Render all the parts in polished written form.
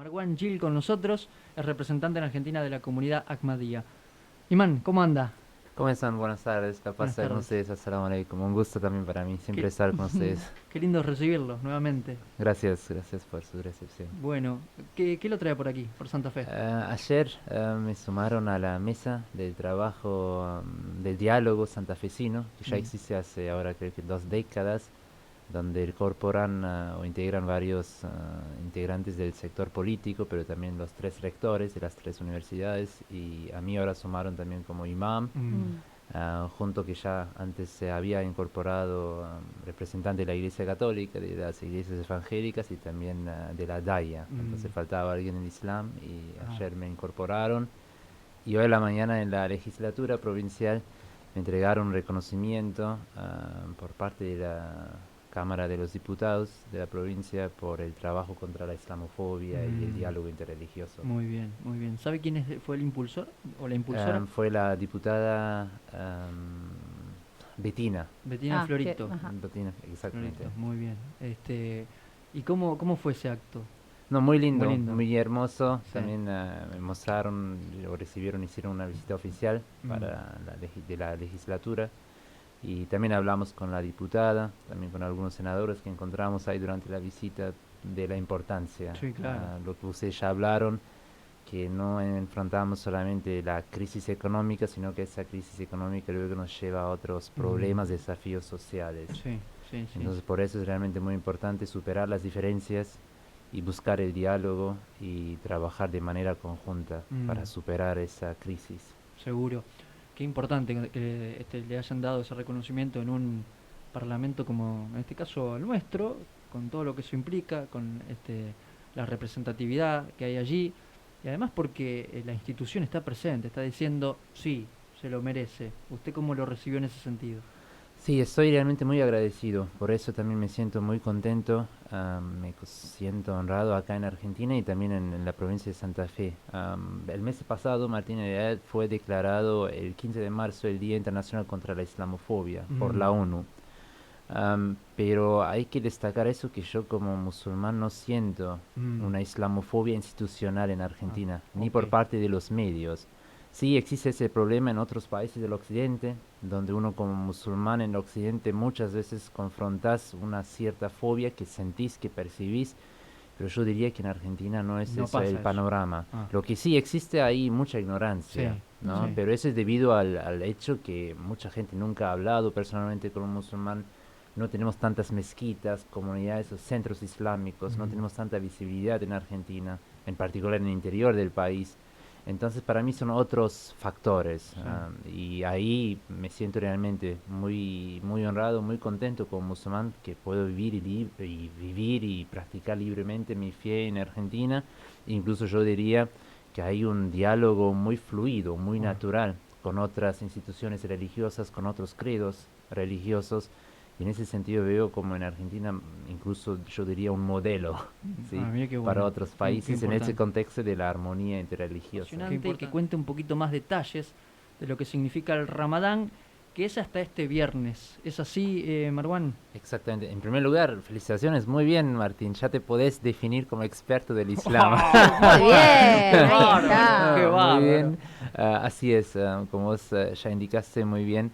Marwan Gil con nosotros, es representante en Argentina de la comunidad Ahmadiyya. Imán, ¿cómo anda? ¿Cómo están? Buenas tardes, la paz Buenas estar con tardes. ustedes, assalamu alaikum. Un gusto también para mí, siempre Qué, estar con ustedes. qué lindo recibirlos nuevamente. Gracias por su recepción. Bueno, ¿qué lo trae por aquí, por Santa Fe? Ayer me sumaron a la mesa del trabajo del diálogo santafesino, que ya Mm, existe hace ahora creo que 2 décadas, donde incorporan o integran varios integrantes del sector político, pero también los 3 rectores de las 3 universidades, y a mí ahora sumaron también como imam. mm, Junto que ya antes se había incorporado representante de la Iglesia Católica, de las iglesias evangélicas y también de la DAIA. Entonces mm. faltaba alguien en Islam y Ah, ayer me incorporaron. Y hoy a la mañana en la legislatura provincial me entregaron un reconocimiento por parte de la Cámara de los Diputados de la provincia por el trabajo contra la islamofobia y el mm, diálogo interreligioso. muy bien, muy bien. ¿Sabe quién fue el impulsor o la impulsora? Fue la diputada Betina. Bettina Ah, que, Florito. ajá. Betina, exactamente. Florito, muy bien. ¿Y cómo fue ese acto? No, muy Muy lindo, lindo. muy hermoso. Sí. También me mostraron, o recibieron, hicieron una visita oficial Mm, para de la legislatura. Y también hablamos con la diputada, también con algunos senadores que encontramos ahí durante la visita de la importancia, sí, claro. lo que ustedes ya hablaron, que no enfrentamos solamente la crisis económica, sino que esa crisis económica luego nos lleva a otros Mm, problemas, desafíos sociales. sí, sí, sí. Entonces por eso es realmente muy importante superar las diferencias y buscar el diálogo y trabajar de manera conjunta Mm, para superar esa crisis. seguro. Qué importante que le hayan dado ese reconocimiento en un parlamento como en este caso el nuestro, con todo lo que eso implica, con la representatividad que hay allí, y además porque la institución está presente, está diciendo, sí, se lo merece. ¿Usted cómo lo recibió en ese sentido? Sí, estoy realmente muy agradecido, por eso también me siento muy contento, siento honrado acá en Argentina y también en la provincia de Santa Fe. El mes pasado Martín Heredia fue declarado el 15 de marzo el Día Internacional contra la Islamofobia por la Mm, ONU. Pero hay que destacar eso, que yo como musulmán no siento mm, una islamofobia institucional en ah, Argentina, ni ok. por parte de los medios. Sí existe ese problema en otros países del occidente, donde uno como musulmán en el occidente muchas veces confrontas una cierta fobia que sentís, que percibís, pero yo diría que en Argentina no es No eso el pasa eso. panorama. Ah, Lo que sí existe ahí mucha sí, ignorancia, ¿no? Mm. sí. Pero eso es debido al hecho que mucha gente nunca ha hablado personalmente con un musulmán. No tenemos tantas mezquitas, comunidades o centros islámicos, no Mm, tenemos tanta visibilidad en Argentina, en particular en el interior del país. Entonces para mí son otros factores, sí. y ahí me siento realmente muy honrado, muy contento como musulmán que puedo vivir y practicar libremente mi fe en Argentina. Incluso yo diría que hay un diálogo muy fluido, muy Ah, natural con otras instituciones religiosas, con otros credos religiosos. Y en ese sentido veo como en Argentina incluso yo diría un modelo, ¿sí? mira qué Para bueno, otros qué países en ese importante. contexto de la armonía interreligiosa. Qué y que cuente un poquito más detalles de lo que significa el Ramadán, que es hasta este viernes. ¿Es así, Marwan? Exactamente. En primer lugar, felicitaciones. Muy bien, Martín. Ya te podés definir como experto del Islam. ¡Oh, Muy bien, qué ahí bárbaro! ¡Qué está. Muy bárbaro! bien. Así es, como vos ya indicaste muy bien.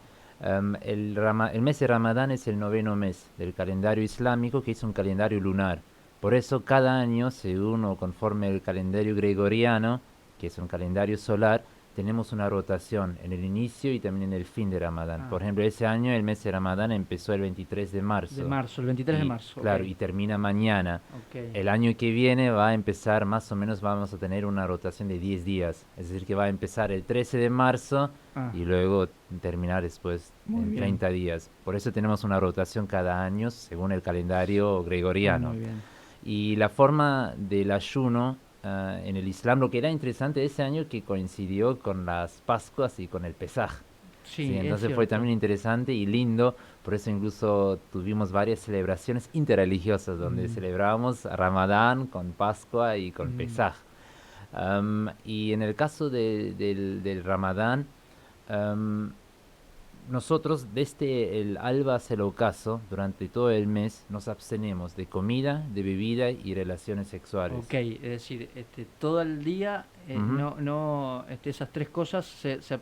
El mes de Ramadán es el noveno mes del calendario islámico, que es un calendario lunar. Por eso cada año, según o conforme el calendario gregoriano, que es un calendario solar, tenemos una rotación en el inicio y también en el fin de Ramadán. Ah, Por ejemplo, ese año el mes de Ramadán empezó el 23 de de marzo marzo, el 23 de y, marzo, ok. claro, y termina mañana. Ok. El año que viene va a empezar, más o menos vamos a tener una rotación de 10 días. Es decir, que va a empezar el 13 de marzo Ah, y luego terminar después muy en bien, 30 días. Por eso tenemos una rotación cada año según el calendario gregoriano. muy bien. Y la forma del ayuno en el Islam, lo que era interesante ese año que coincidió con las Pascuas y con el Pesaj. Sí, Sí, es entonces fue cierto. también interesante y lindo, por eso incluso tuvimos varias celebraciones interreligiosas donde Mm, celebrábamos Ramadán con Pascua y con mm, Pesaj. Y en el caso del Ramadán, am, nosotros desde el alba hasta el ocaso, durante todo el mes, nos abstenemos de comida, de bebida y relaciones sexuales. Ok, es decir, todo el día, Ujú. esas tres cosas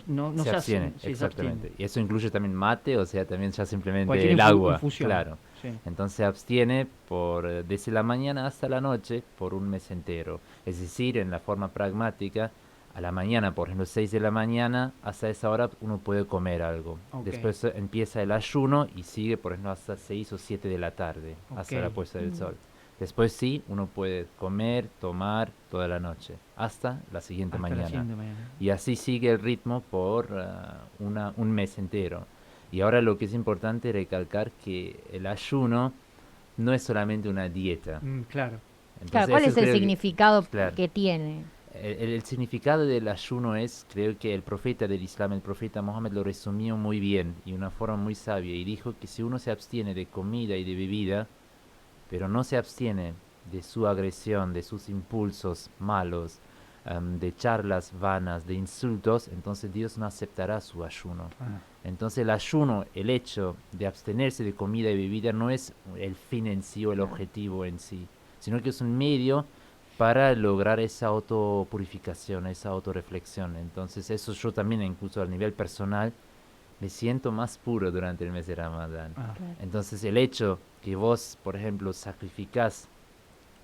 no Se se abstiene, hacen, sí, se abstienen. exactamente. Y eso incluye también mate, o sea, también ya simplemente Cualquier el agua, infusión, claro. sí. Entonces se abstiene desde la mañana hasta la noche por un mes entero. Es decir, en la forma pragmática, a la mañana, por ejemplo, 6 de la mañana, hasta esa hora uno puede comer algo. Ok, Después empieza el ayuno y sigue, por ejemplo, hasta 6 o 7 de la tarde, ok. hasta la puesta del Mm. sol. Después sí, uno puede comer, tomar toda la noche, hasta la siguiente Hasta la mañana. siguiente mañana. Y así sigue el ritmo por un mes entero. Y ahora lo que es importante recalcar que el ayuno no es solamente una dieta. Claro. Claro, Entonces ¿cuál eso es el creo que, significado claro, que tiene? el significado del ayuno es, creo que el profeta del Islam, el profeta Mohammed, lo resumió muy bien y de una forma muy sabia y dijo que si uno se abstiene de comida y de bebida, pero no se abstiene de su agresión, de sus impulsos malos, de charlas vanas, de insultos, entonces Dios no aceptará su ayuno. Ah, Entonces el ayuno, el hecho de abstenerse de comida y bebida no es el fin en sí o el Claro. objetivo en sí, sino que es un medio para lograr esa autopurificación, esa autorreflexión. Entonces eso yo también, incluso a nivel personal, me siento más puro durante el mes de Ramadán. ah, Claro. Entonces el hecho que vos, por ejemplo, sacrificás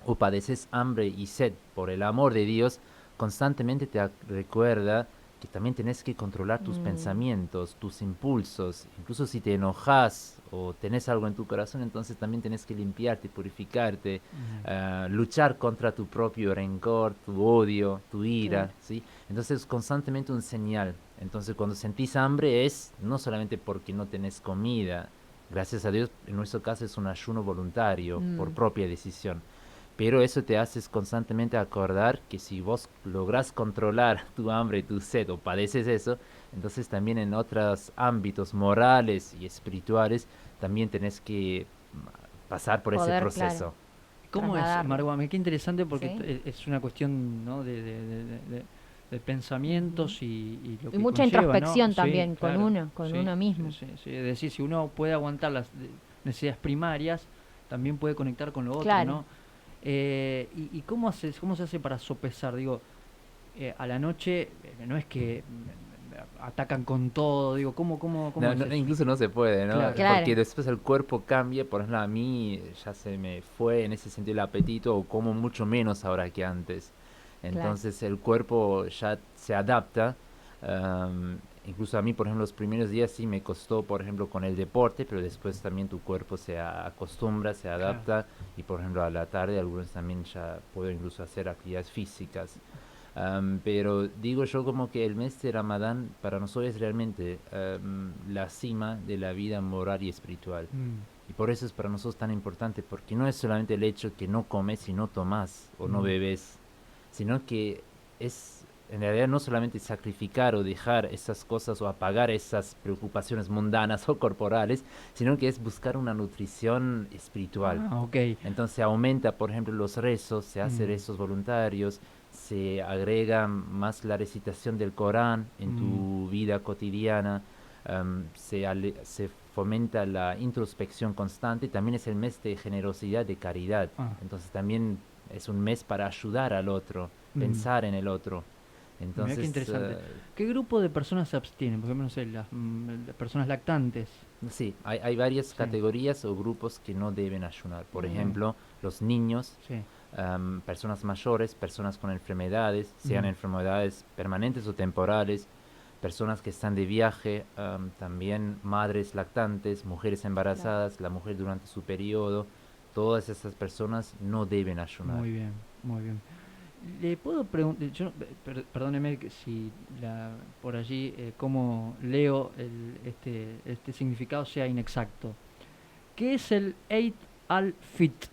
o padeces hambre y sed por el amor de Dios, constantemente te recuerda que también tenés que controlar tus Mm, pensamientos, tus impulsos. Incluso si te enojas o tenés algo en tu corazón, entonces también tenés que limpiarte, purificarte, luchar contra tu propio rencor, tu odio, tu ira, claro. ¿sí? Entonces es constantemente un señal. Entonces cuando sentís hambre es no solamente porque no tenés comida, gracias a Dios en nuestro caso es un ayuno voluntario, por Mm, propia decisión. Pero eso te hace constantemente acordar que si vos lográs controlar tu hambre y tu sed o padeces eso, entonces también en otros ámbitos morales y espirituales también tenés que pasar por ese poder, claro, proceso. ¿cómo es, trasladarlo. Marguame? Qué interesante porque ¿Sí? es una cuestión, ¿no? de Ujú. pensamientos y lo Y que mucha conlleva, ¿no? introspección Sí, también claro. con Sí, uno sí, mismo. sí, sí. Es decir, si uno puede aguantar las necesidades primarias, también puede conectar con lo otro, Claro. ¿no? ¿Y cómo se hace para sopesar? Digo, a la noche no es que atacan con todo, digo, ¿cómo No, es eso? incluso no se puede, ¿no? Claro, Porque Claro, después el cuerpo cambia, por ejemplo, a mí ya se me fue en ese sentido el apetito o como mucho menos ahora que antes. claro. Entonces el cuerpo ya se adapta. Incluso a mí, por ejemplo, los primeros días sí me costó, por ejemplo, con el deporte, pero después también tu cuerpo se acostumbra, se claro. adapta y, por ejemplo, a la tarde algunos también ya puedo incluso hacer actividades físicas. Pero digo yo como que el mes de Ramadán para nosotros es realmente la cima de la vida moral y espiritual. Mm, Y por eso es para nosotros tan importante, porque no es solamente el hecho que no comes y no tomas o no mm. bebes, sino que es en realidad no solamente sacrificar o dejar esas cosas o apagar esas preocupaciones mundanas o corporales, sino que es buscar una nutrición espiritual. Ah, ok. Entonces aumenta, por ejemplo, los rezos, se hace Mm, rezos voluntarios, se agrega más la recitación del Corán en mm. tu vida cotidiana, se fomenta la introspección constante, también es el mes de generosidad, de caridad. Ah, Entonces también es un mes para ayudar al otro, mm. pensar en el otro. Mirá qué Entonces, interesante. ¿Qué grupo de personas se abstienen? Por ejemplo, no sé, las personas lactantes. sí, hay varias Sí, categorías o grupos que no deben ayunar. Por Mm, ok. ejemplo, los niños, Sí. personas mayores, personas con enfermedades, sean Mm, enfermedades permanentes o temporales, personas que están de viaje, también madres lactantes, mujeres claro. embarazadas, la mujer durante su periodo, todas esas personas no deben ayunar. muy bien, muy bien. Le puedo preguntar, yo, perdóneme que si por allí, como leo este significado sea inexacto. ¿Qué es el Eid al-Fit?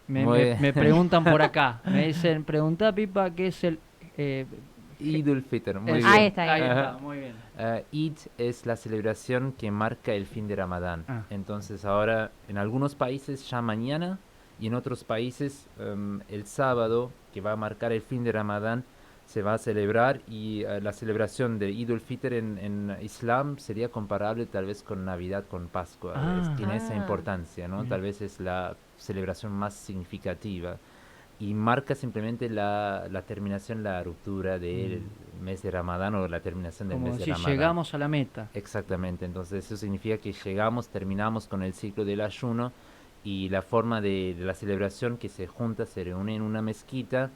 Muy Me preguntan por acá. Me dicen, pregunta Pipa, ¿qué es el... eh, Idul Fitr, muy eso, Ahí bien. está, ahí ahí está. está, muy bien. Eid es la celebración que marca el fin de Ramadán. Ah, Entonces ahora en algunos países ya mañana y en otros países el sábado que va a marcar el fin de Ramadán se va a celebrar y la celebración de Eid al-Fitr en Islam sería comparable tal vez con Navidad, con Pascua. Ah, Tiene esa Ah, importancia, ¿no? mira. Tal vez es la celebración más significativa y marca simplemente la terminación, la ruptura del Mm. mes de Ramadán o la terminación del Como mes de si Ramadán. llegamos a la meta. Exactamente, entonces eso significa que llegamos, terminamos con el ciclo del ayuno y la forma de la celebración que se junta, se reúne en una mezquita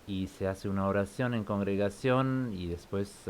y se hace una oración en congregación y después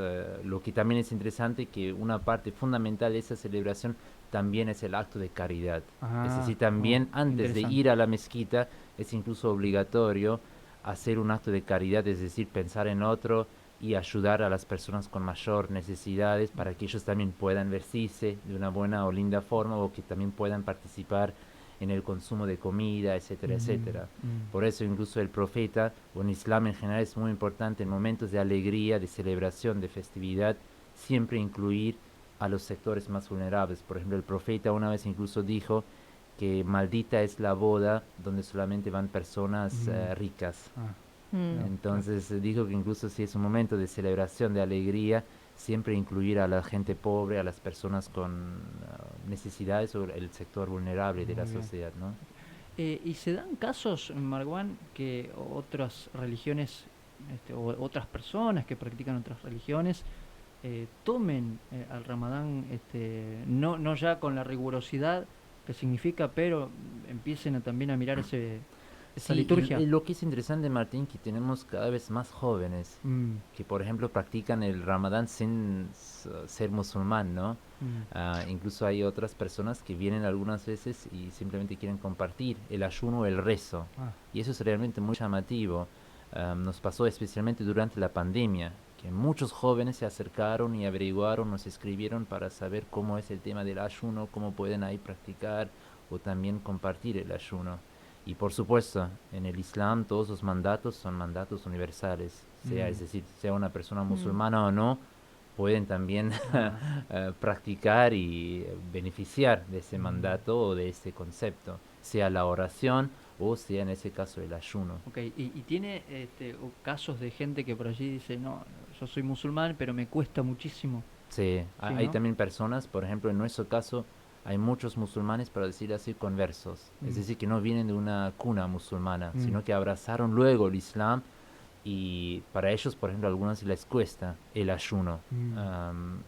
lo que también es interesante que una parte fundamental de esa celebración también es el acto de caridad. Es Ah, decir, oh, también antes de interesante. ir a la mezquita es incluso obligatorio hacer un acto de caridad, es decir, pensar en otro y ayudar a las personas con mayor necesidades para que ellos también puedan vestirse de una buena o linda forma o que también puedan participar en el consumo de comida, etcétera, Mm, etcétera. mm. Por eso incluso el profeta, o en Islam en general, es muy importante en momentos de alegría, de celebración, de festividad, siempre incluir a los sectores más vulnerables. Por ejemplo, el profeta una vez incluso dijo que maldita es la boda donde solamente van personas Mm. ricas. Ah, mm, claro, claro. Entonces dijo que incluso si es un momento de celebración, de alegría, siempre incluir a la gente pobre, a las personas con necesidades o el sector vulnerable de la Muy bien. sociedad, ¿no? ¿Y se dan casos, Marwan, que otras religiones o otras personas que practican otras religiones tomen al Ramadán, no ya con la rigurosidad que significa, pero empiecen también a mirar esa Sí, liturgia? y lo que es interesante, Martín, que tenemos cada vez más jóvenes Mm, que, por ejemplo, practican el Ramadán sin ser musulmán, ¿no? mm, Incluso hay otras personas que vienen algunas veces y simplemente quieren compartir el ayuno o el rezo. ah, Y eso es realmente muy llamativo. Nos pasó especialmente durante la pandemia, que muchos jóvenes se acercaron y averiguaron, nos escribieron para saber cómo es el tema del ayuno, cómo pueden ahí practicar o también compartir el ayuno. Y por supuesto, en el Islam todos los mandatos son mandatos universales, sea, mm, es decir, sea una persona mm. musulmana o no, pueden también ah, practicar y beneficiar de ese mm. mandato o de ese concepto, sea la oración o sea en ese caso el ayuno. Ok, y tiene casos de gente que por allí dice, no, yo soy musulmán, pero me cuesta muchísimo. Sí, Sí, hay ¿no? también personas, por ejemplo, en nuestro caso, hay muchos musulmanes, para decir así, conversos. Es Mm, decir, que no vienen de una cuna musulmana, mm, sino que abrazaron luego el Islam y para ellos, por ejemplo, a algunos les cuesta el ayuno. mm, am,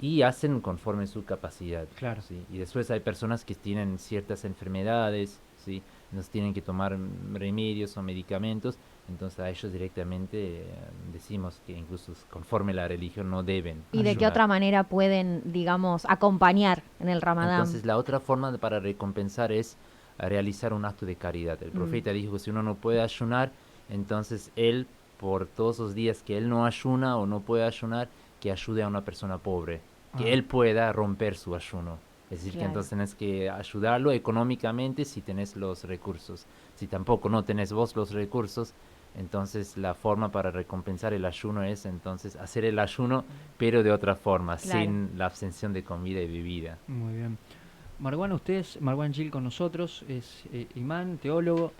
y hacen conforme su capacidad. claro. ¿Sí? Y después hay personas que tienen ciertas enfermedades, ¿sí? Nos tienen que tomar remedios o medicamentos, entonces a ellos directamente decimos que incluso conforme la religión no deben ¿Y de qué ayunar. otra manera pueden, digamos, acompañar en el Ramadán? Entonces la otra forma para recompensar es realizar un acto de caridad. El Mm, profeta dijo que si uno no puede ayunar, entonces él, por todos los días que él no ayuna o no puede ayunar, que ayude a una persona pobre, que Ah, él pueda romper su ayuno. Es decir, que claro. entonces tenés que ayudarlo económicamente si tenés los recursos. Si tampoco no tenés vos los recursos, entonces la forma para recompensar el ayuno es entonces hacer el ayuno, pero de otra forma, Claro. sin la abstención de comida y bebida. muy bien. Marwan, usted es Marwan Gil con nosotros, es imán, teólogo,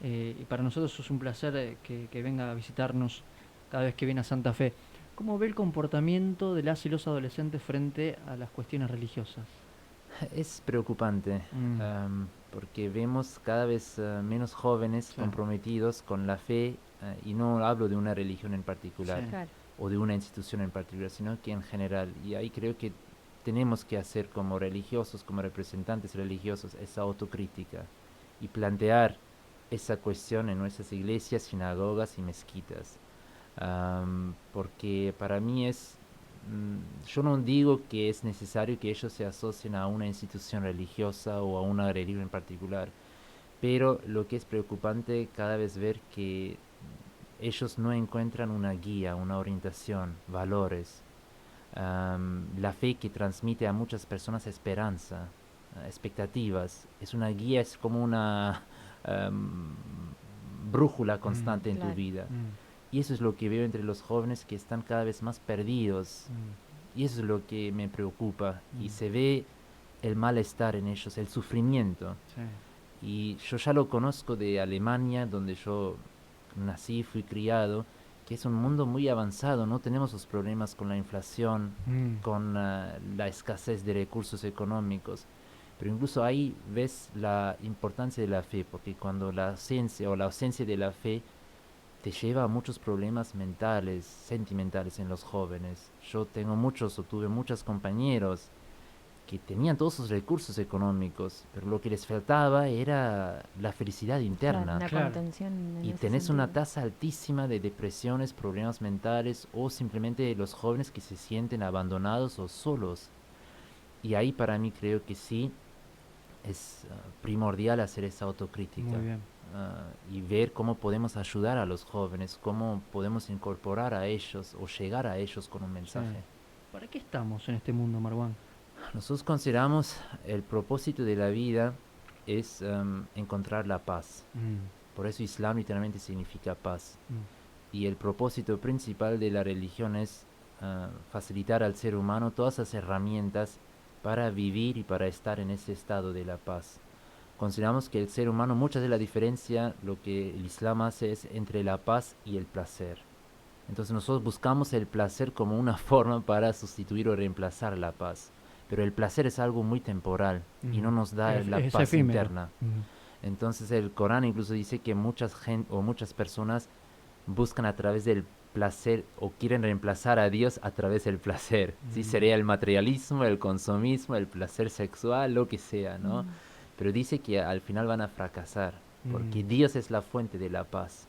y para nosotros es un placer que venga a visitarnos cada vez que viene a Santa Fe. ¿Cómo ve el comportamiento de las y los adolescentes frente a las cuestiones religiosas? Es preocupante Mm, porque vemos cada vez menos jóvenes sí, comprometidos con la fe y no hablo de una religión en sí, particular Claro. o de una institución en particular, sino que en general. Y ahí creo que tenemos que hacer como religiosos, como representantes religiosos, esa autocrítica y plantear esa cuestión en nuestras iglesias, sinagogas y mezquitas. Porque para mí yo no digo que es necesario que ellos se asocien a una institución religiosa o a una religión en particular, pero lo que es preocupante cada vez ver que ellos no encuentran una guía, una orientación, valores, la fe que transmite a muchas personas esperanza, expectativas, es una guía, es como una am, brújula mm, constante en tu Claro. vida. mm, Y eso es lo que veo entre los jóvenes que están cada vez más perdidos. mm, Y eso es lo que me preocupa. Y mm, se ve el malestar en ellos, el sufrimiento. sí, Y yo ya lo conozco de Alemania, donde yo nací, fui criado, que es un mundo muy avanzado, no tenemos los problemas con la inflación, con la escasez de recursos económicos. Pero incluso ahí ves la importancia de la fe, porque cuando la ausencia o la ausencia de la fe te lleva a muchos problemas mentales, sentimentales en los jóvenes. Yo tengo muchos o tuve muchos compañeros que tenían todos sus recursos económicos, pero lo que les faltaba era la felicidad Claro, interna. una Claro. contención en Y ese tenés una sentido. tasa altísima de depresiones, problemas mentales o simplemente los jóvenes que se sienten abandonados o solos. Y ahí para mí creo que sí es primordial hacer esa autocrítica. Muy bien. Y ver cómo podemos ayudar a los jóvenes, cómo podemos incorporar a ellos o llegar a ellos con un mensaje. Sí. ¿Para qué estamos en este mundo, Marwan? Nosotros consideramos el propósito de la vida es encontrar la paz. Por eso Islam literalmente significa paz. Y el propósito principal de la religión es facilitar al ser humano todas las herramientas para vivir y para estar en ese estado de la paz. Consideramos que el ser humano, mucha de la diferencia, lo que el Islam hace es entre la paz y el placer. Entonces nosotros buscamos el placer como una forma para sustituir o reemplazar la paz. Pero el placer es algo muy temporal y no nos da la Es paz efímero. interna. Entonces el Corán incluso dice que muchas personas buscan a través del placer o quieren reemplazar a Dios a través del placer. Sí, sería el materialismo, el consumismo, el placer sexual, lo que sea, ¿no? Pero dice que al final van a fracasar, porque Dios es la fuente de la paz.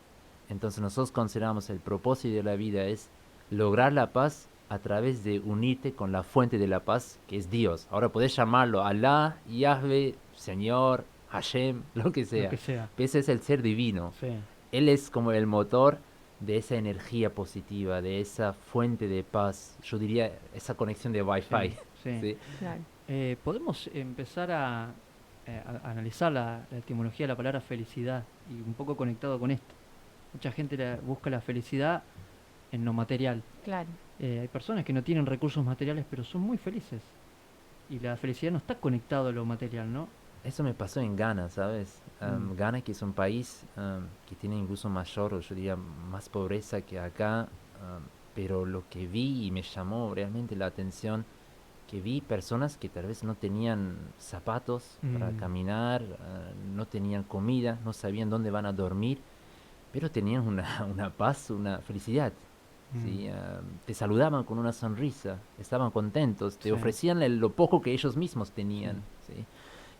Entonces nosotros consideramos el propósito de la vida es lograr la paz a través de unirte con la fuente de la paz, que es Dios. Ahora podés llamarlo Alá, Yahvé, Señor, Hashem, lo que sea. Lo que sea. Ese es el ser divino. Sí. Él es como el motor de esa energía positiva, de esa fuente de paz. Yo diría esa conexión de Wi-Fi. Sí. ¿sí? Claro. Podemos empezar a analizar la etimología de la palabra felicidad y un poco conectado con esto. Mucha gente busca la felicidad en lo material. Claro. Hay personas que no tienen recursos materiales pero son muy felices. Y la felicidad no está conectado a lo material, ¿no? Eso me pasó en Ghana, ¿sabes? Ghana, que es un país que tiene incluso mayor, o yo diría, más pobreza que acá, pero lo que vi y me llamó realmente la atención, que vi personas que tal vez no tenían zapatos para caminar, no tenían comida, no sabían dónde van a dormir, pero tenían una paz, una felicidad. ¿sí? Te saludaban con una sonrisa, estaban contentos, te Sí. ofrecían lo poco que ellos mismos tenían. ¿sí?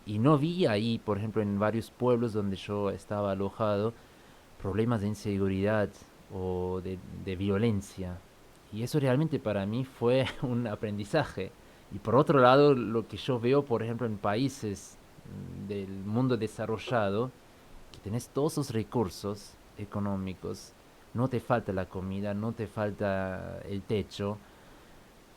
Y no vi ahí, por ejemplo, en varios pueblos donde yo estaba alojado, problemas de inseguridad o de violencia. Y eso realmente para mí fue un aprendizaje. Y por otro lado, lo que yo veo, por ejemplo, en países del mundo desarrollado, que tenés todos esos recursos económicos, no te falta la comida, no te falta el techo,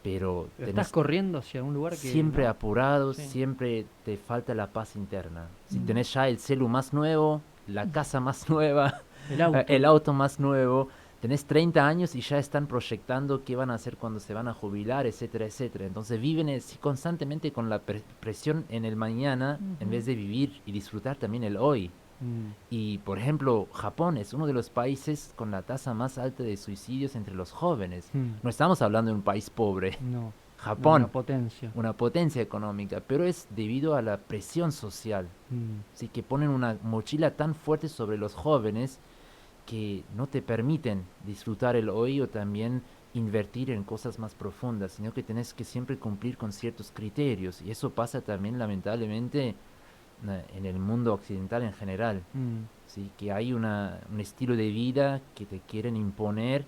pero Pero tenés estás corriendo hacia un lugar que... siempre ¿no? apurado, Sí. siempre te falta la paz interna. Si tenés ya el celu más nuevo, la casa más nueva, El auto. el auto más nuevo, tenés 30 años y ya están proyectando qué van a hacer cuando se van a jubilar, etcétera, etcétera. Entonces viven constantemente con la presión en el mañana en vez de vivir y disfrutar también el hoy. Y, por ejemplo, Japón es uno de los países con la tasa más alta de suicidios entre los jóvenes. No estamos hablando de un país pobre. No. Japón, Una potencia. una potencia económica, pero es debido a la presión social. Así que ponen una mochila tan fuerte sobre los jóvenes que no te permiten disfrutar el hoy o también invertir en cosas más profundas, sino que tenés que siempre cumplir con ciertos criterios. Y eso pasa también, lamentablemente, en el mundo occidental en general. ¿sí? Que hay un estilo de vida que te quieren imponer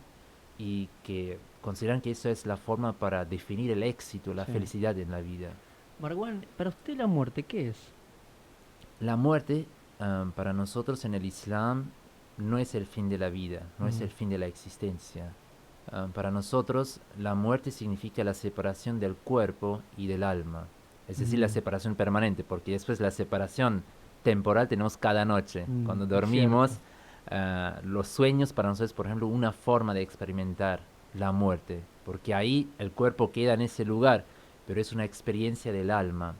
y que consideran que eso es la forma para definir el éxito, la Sí. felicidad en la vida. Marwan, para usted la muerte, ¿qué es? La muerte, para nosotros en el Islam, no es el fin de la vida, no es el fin de la existencia. Para nosotros, la muerte significa la separación del cuerpo y del alma. Es decir, la separación permanente, porque después la separación temporal tenemos cada noche. Cuando Es dormimos, cierto. los sueños para nosotros es, por ejemplo, una forma de experimentar la muerte, porque ahí el cuerpo queda en ese lugar, pero es una experiencia del alma.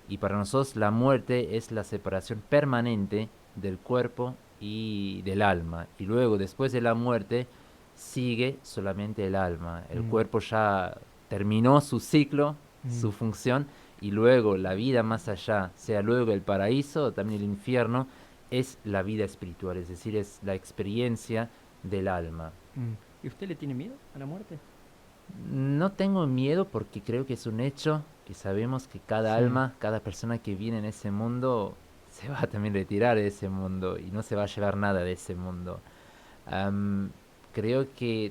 Y para nosotros la muerte es la separación permanente del cuerpo y del alma. Y luego, después de la muerte, sigue solamente el alma. El cuerpo ya terminó su ciclo, su función, y luego la vida más allá, sea luego el paraíso o también el infierno, es la vida espiritual, es decir, es la experiencia del alma. ¿Y usted le tiene miedo a la muerte? No tengo miedo porque creo que es un hecho que sabemos que cada Sí. alma, cada persona que viene en ese mundo se va a también retirar de ese mundo y no se va a llevar nada de ese mundo. Am, Creo que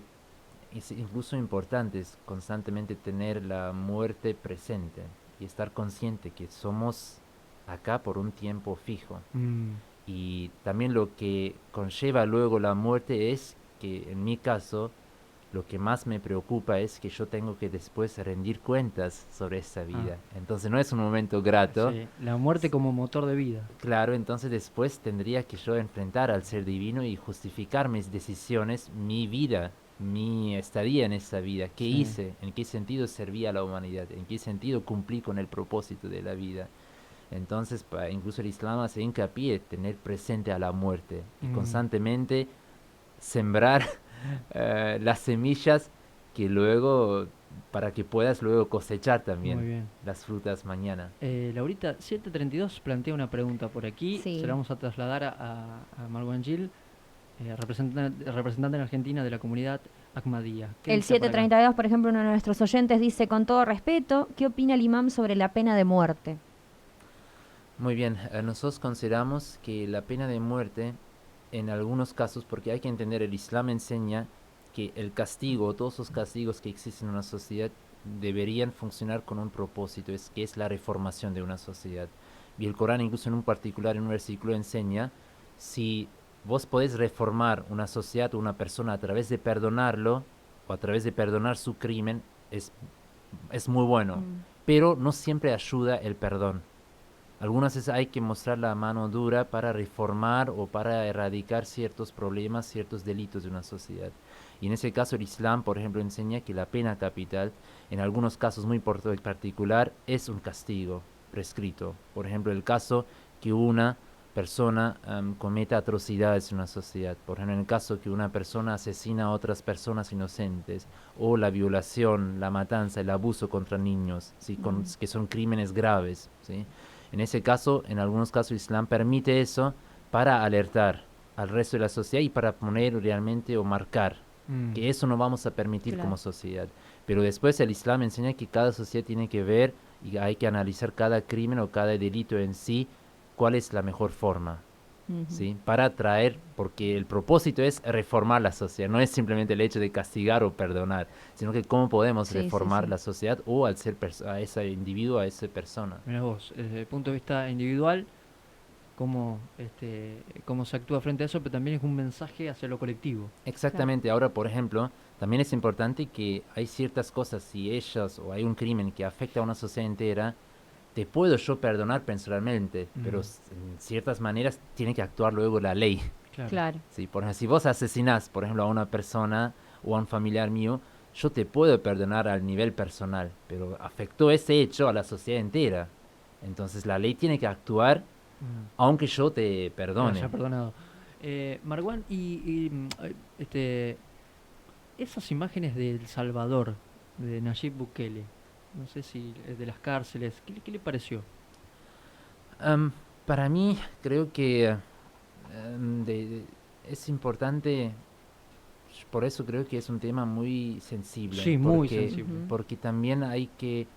es incluso importante es constantemente tener la muerte presente y estar consciente que somos acá por un tiempo fijo. Y también lo que conlleva luego la muerte es que en mi caso lo que más me preocupa es que yo tengo que después rendir cuentas sobre esa vida. Entonces no es un momento grato. Sí, la muerte como motor de vida. Claro, entonces después tendría que yo enfrentar al ser divino y justificar mis decisiones, mi vida, mi estadía en esa vida. ¿Qué Sí. hice? ¿En qué sentido serví a la humanidad? ¿En qué sentido cumplí con el propósito de la vida? Entonces, incluso el Islam hace hincapié en tener presente a la muerte y constantemente sembrar las semillas que luego, para que puedas luego cosechar Muy también bien. las frutas mañana. Laurita, 732 plantea una pregunta por aquí. Sí. Se la vamos a trasladar a Marwan Gil, representante en Argentina de la comunidad Ahmadiyya. ¿Qué El dice por acá? 732, por ejemplo, uno de nuestros oyentes dice, con todo respeto, ¿qué opina el imam sobre la pena de muerte? Muy bien, nosotros consideramos que la pena de muerte, en algunos casos, porque hay que entender, el Islam enseña que el castigo, todos los castigos que existen en una sociedad, deberían funcionar con un propósito, que es la reformación de una sociedad. Y el Corán, incluso en un particular, en un versículo, enseña, si vos podés reformar una sociedad o una persona a través de perdonarlo, o a través de perdonar su crimen, es muy bueno. Pero no siempre ayuda el perdón. Algunas veces hay que mostrar la mano dura para reformar o para erradicar ciertos problemas, ciertos delitos de una sociedad. Y en ese caso el Islam, por ejemplo, enseña que la pena capital, en algunos casos muy particular, es un castigo prescrito. Por ejemplo, el caso que una persona cometa atrocidades en una sociedad. Por ejemplo, en el caso que una persona asesina a otras personas inocentes, o la violación, la matanza, el abuso contra niños, ¿sí? Que son crímenes graves, ¿sí? En ese caso, en algunos casos, el Islam permite eso para alertar al resto de la sociedad y para poner realmente o marcar que eso no vamos a permitir Claro. como sociedad. Pero después el Islam enseña que cada sociedad tiene que ver y hay que analizar cada crimen o cada delito en sí, cuál es la mejor forma. ¿Sí? Para traer, porque el propósito es reformar la sociedad, no es simplemente el hecho de castigar o perdonar, sino que cómo podemos reformar la sociedad o al ser a ese individuo, a esa persona. Mirá vos, desde el punto de vista individual, cómo se actúa frente a eso, pero también es un mensaje hacia lo colectivo. Exactamente. Ahora, por ejemplo, también es importante que hay ciertas cosas, si ellas o hay un crimen que afecta a una sociedad entera, te puedo yo perdonar personalmente, pero en ciertas maneras tiene que actuar luego la ley. Claro. Sí, por ejemplo, si vos asesinás, por ejemplo, a una persona o a un familiar mío, yo te puedo perdonar al nivel personal, pero afectó ese hecho a la sociedad entera. Entonces la ley tiene que actuar aunque yo te Te perdone. haya perdonado. Marwan, esas imágenes de El Salvador, de Nayib Bukele, no sé si de las cárceles, ¿qué le pareció? Para mí creo que es importante, por eso creo que es un tema muy sensible. Sí, muy sensible. Porque también hay que,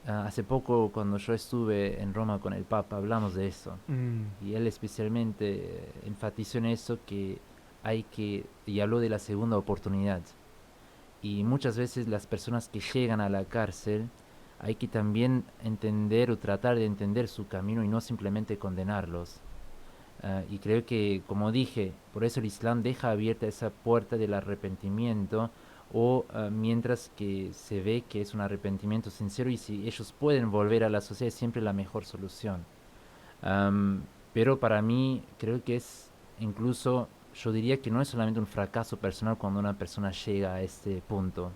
hace poco cuando yo estuve en Roma con el Papa hablamos de eso. Y él especialmente enfatizó en eso y habló de la segunda oportunidad. Y muchas veces las personas que llegan a la cárcel hay que también entender o tratar de entender su camino y no simplemente condenarlos. Y creo que, como dije, por eso el Islam deja abierta esa puerta del arrepentimiento mientras que se ve que es un arrepentimiento sincero y si ellos pueden volver a la sociedad es siempre la mejor solución. Pero para mí creo que es incluso, yo diría que no es solamente un fracaso personal cuando una persona llega a este punto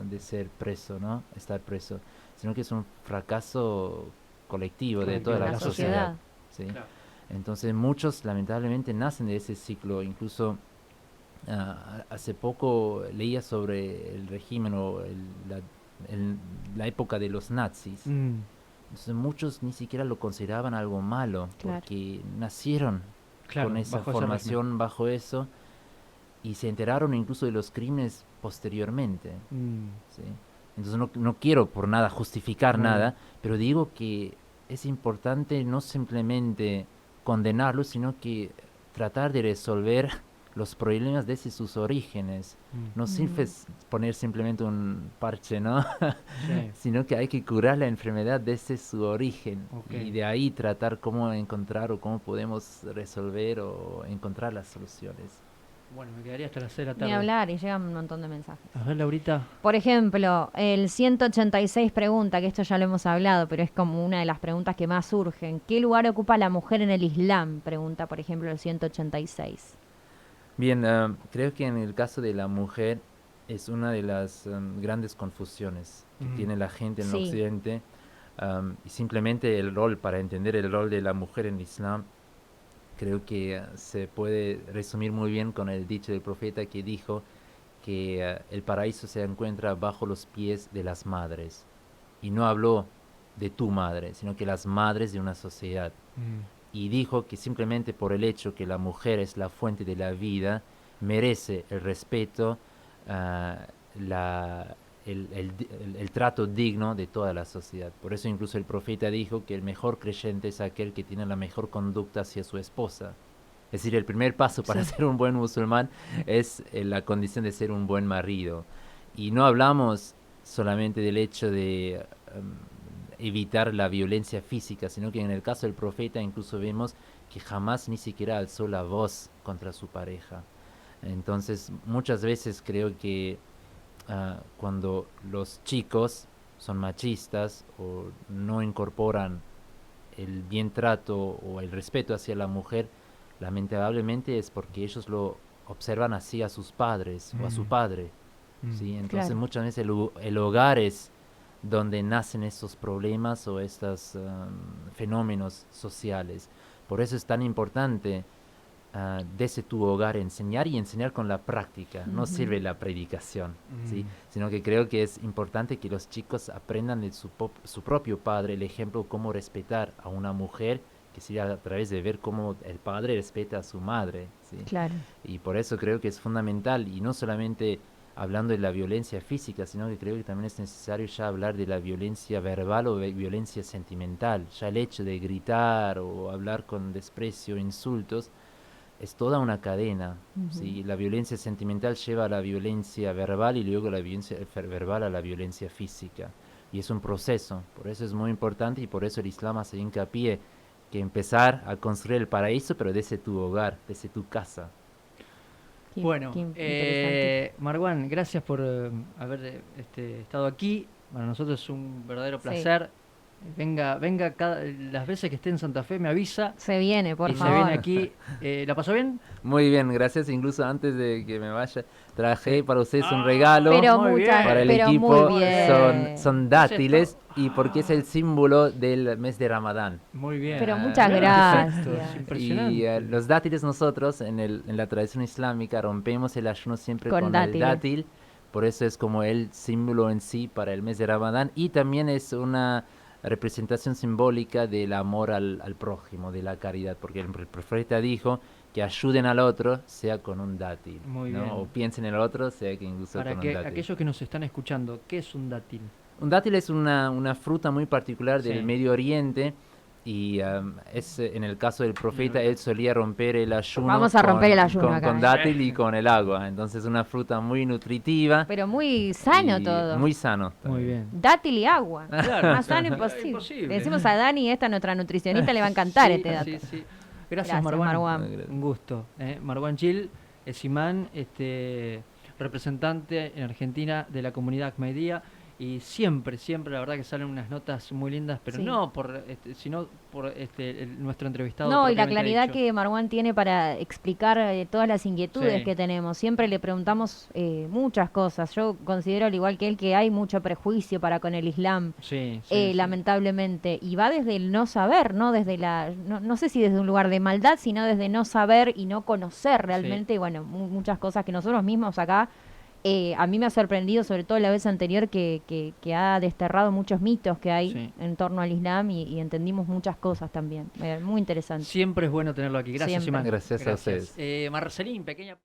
de ser preso, ¿no? Estar preso, sino que es un fracaso colectivo de toda la sociedad. ¿Sí? Claro. Entonces muchos lamentablemente nacen de ese ciclo, incluso hace poco leía sobre el régimen o la época de los nazis. Entonces muchos ni siquiera lo consideraban algo malo, Claro. porque nacieron Claro, con esa bajo ese formación, bajo eso, y se enteraron incluso de los crímenes posteriormente. ¿Sí? Entonces no quiero por nada justificar Muy nada, bien. pero digo que es importante no simplemente condenarlo, sino que tratar de resolver los problemas desde sus orígenes. No sirve poner simplemente un parche, ¿no? Sí. Sino que hay que curar la enfermedad desde su origen. Ok. Y de ahí tratar cómo encontrar o cómo podemos resolver o encontrar las soluciones. Bueno, me quedaría hasta las 6 de la Ni tarde. hablar, y llegan un montón de mensajes. A ver, Laurita. Por ejemplo, el 186 pregunta, que esto ya lo hemos hablado, pero es como una de las preguntas que más surgen. ¿Qué lugar ocupa la mujer en el Islam? Pregunta, por ejemplo, el 186. Bien, creo que en el caso de la mujer es una de las grandes confusiones que tiene la gente en Sí. Occidente, y simplemente el rol, para entender el rol de la mujer en Islam, creo que se puede resumir muy bien con el dicho del profeta que dijo que el paraíso se encuentra bajo los pies de las madres, y no habló de tu madre, sino que las madres de una sociedad. Y dijo que simplemente por el hecho que la mujer es la fuente de la vida, merece el respeto, el trato digno de toda la sociedad. Por eso incluso el profeta dijo que el mejor creyente es aquel que tiene la mejor conducta hacia su esposa. Es decir, el primer paso para Sí. ser un buen musulmán es la condición de ser un buen marido. Y no hablamos solamente del hecho de evitar la violencia física, sino que en el caso del profeta incluso vemos que jamás ni siquiera alzó la voz contra su pareja. Entonces muchas veces creo que cuando los chicos son machistas o no incorporan el bien trato o el respeto hacia la mujer, lamentablemente es porque ellos lo observan así a sus padres o a su padre. ¿Sí? Entonces Claro. muchas veces el hogar es donde nacen estos problemas o estos fenómenos sociales. Por eso es tan importante desde tu hogar enseñar y enseñar con la práctica. No sirve la predicación, ¿sí? Sino que creo que es importante que los chicos aprendan de su propio padre el ejemplo cómo respetar a una mujer, que sería a través de ver cómo el padre respeta a su madre, ¿sí? Claro. Y por eso creo que es fundamental, y no solamente hablando de la violencia física, sino que creo que también es necesario ya hablar de la violencia verbal o violencia sentimental. Ya el hecho de gritar o hablar con desprecio, insultos, es toda una cadena. ¿Sí? La violencia sentimental lleva a la violencia verbal y luego la violencia verbal a la violencia física. Y es un proceso, por eso es muy importante y por eso el Islam hace hincapié que empezar a construir el paraíso, pero desde tu hogar, desde tu casa. Bueno, Qué interesante. Marwan, gracias por haber estado aquí. Para nosotros es un verdadero Sí. placer. Venga las veces que esté en Santa Fe me avisa Se viene, por y favor. se viene aquí. ¿La pasó bien? Muy bien, gracias. Incluso antes de que me vaya, traje Sí. para ustedes un regalo Pero Muy muchas, bien. para el pero equipo. muy bien. Son ¿Qué es dátiles esto? y porque es el símbolo del mes de Ramadán. Muy bien. Pero muchas Mirá, gracias. es impresionante. Y los dátiles nosotros en la tradición islámica rompemos el ayuno siempre Con con dátiles. el dátil. Por eso es como el símbolo en sí para el mes de Ramadán. Y también es una representación simbólica del amor al prójimo, de la caridad. Porque el profeta dijo que ayuden al otro, sea con un dátil. Muy ¿no? bien. O piensen en el otro, sea que incluso Para con que un dátil. aquellos que nos están escuchando, ¿qué es un dátil? Un dátil es una fruta muy particular del Sí. Medio Oriente. Y es en el caso del profeta, él solía romper el ayuno. Vamos a romper el ayuno acá, con ¿eh? dátil y con el agua. Entonces es una fruta muy nutritiva. Pero muy sano y todo. Muy sano. Muy también. bien. Dátil y agua. Claro. Más sano imposible. Imposible. Le decimos a Dani, esta nuestra nutricionista, le va a encantar Sí, este dato. sí, sí. Gracias, Gracias, Marwan. Marwan. Gracias. Un gusto. Marwan Gil es imán, representante en Argentina de la comunidad Ahmadiyya y siempre, la verdad que salen unas notas muy lindas, pero Sí. no sino por nuestro entrevistado No, y la propiamente claridad dicho. que Marwan tiene para explicar todas las inquietudes Sí. que tenemos. Siempre le preguntamos muchas cosas. Yo considero, al igual que él, que hay mucho prejuicio para con el Islam, Sí, sí, sí. lamentablemente. Y va desde el no saber, ¿no? Desde no sé si desde un lugar de maldad, sino desde no saber y no conocer Sí. realmente, y bueno, muchas cosas que nosotros mismos acá, a mí me ha sorprendido, sobre todo la vez anterior, que ha desterrado muchos mitos que hay Sí. en torno al Islam y entendimos muchas cosas también. Muy interesante. Siempre es bueno tenerlo aquí. Gracias, Siempre. Iman. Gracias a ustedes. Marcelín, pequeña...